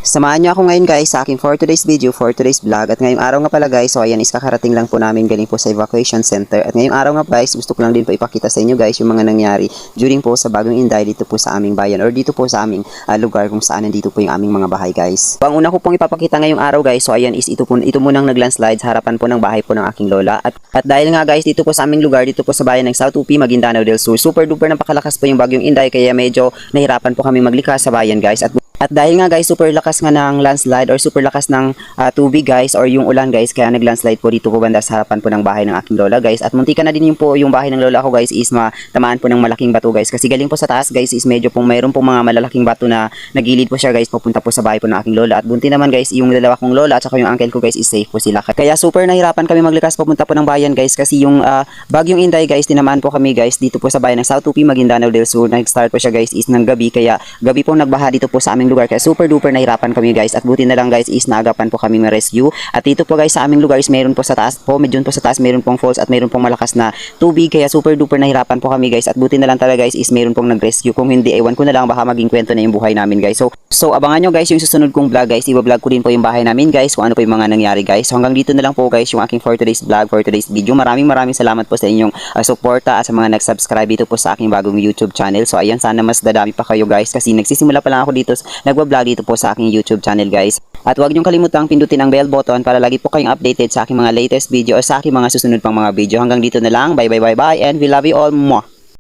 Samahan niyo ako ngayon guys sa aking for today's video, for today's vlog. At ngayong araw nga pala guys, so ayan is kakarating lang po namin galing po sa evacuation center. At ngayong araw nga guys, gusto ko lang din po ipakita sa inyo guys yung mga nangyari during po sa Bagong Inday dito po sa aming bayan or dito po sa aming lugar kung saan nandito po yung aming mga bahay guys. So, ang una ko pong ipapakita ngayong araw guys, so ayan is ito munang naglandslide sa harapan po ng bahay po ng aking lola. At dahil nga guys dito po sa aming lugar, dito po sa bayan ng South UP, Maguindanao del Sur, super duper napakalakas po yung Bagyong Inday kaya medyo nahirapan po kami maglikas sa bayan guys. At dahil nga guys, super lakas nga ng landslide or super lakas ng tubig guys or yung ulan guys, kaya naglandslide po dito po banda sa harapan po ng bahay ng aking lola guys. At muntika na din yung bahay ng lola ko guys is matamaan po ng malaking bato guys. Kasi galing po sa taas guys is medyo pong mayroon pong mga malalaking bato na nagilid po siya guys papunta po sa bahay po ng aking lola. At bunti naman guys, yung dalawa kong lola at saka yung uncle ko guys is safe po sila. Kaya super nahirapan kami maglikas papunta po ng bayan guys kasi yung Bagyong Inday guys, tinamaan po kami guys dito po sa bayan ng South UP, Maguindanao del Sur. Nag-start po siya guys is ng gabi, kaya gabi pong nagbaha dito po sa aming lugar. Kaya super duper nahirapan kami guys at buti na lang guys is naagapan po kami ng rescue. At dito po guys sa aming lugar is mayroon po sa taas po, medyo po sa taas mayroon pong falls at mayroon pong malakas na tubig, kaya super duper nahirapan po kami guys at buti na lang talaga guys is mayroon pong nag-rescue. Kung hindi, ewan ko na lang, baka maging kwento na yung buhay namin guys. So abangan nyo guys yung susunod kong vlog guys, i-vlog ko din po yung bahay namin guys, kung ano po yung mga nangyari guys. So hanggang dito na lang po guys yung aking for today's vlog, for today's video. Maraming salamat po sa inyong suporta at sa mga nag-subscribe dito po sa aking bagong YouTube channel. So ayan, sana mas dadami pa kayo guys kasi nagsisimula pa lang ako dito, nagwa-vlog dito po sa aking YouTube channel guys. At huwag niyong kalimutang pindutin ang bell button para lagi po kayong updated sa aking mga latest video o sa aking mga susunod pang mga video. Hanggang dito na lang. Bye and we love you all. Mwah!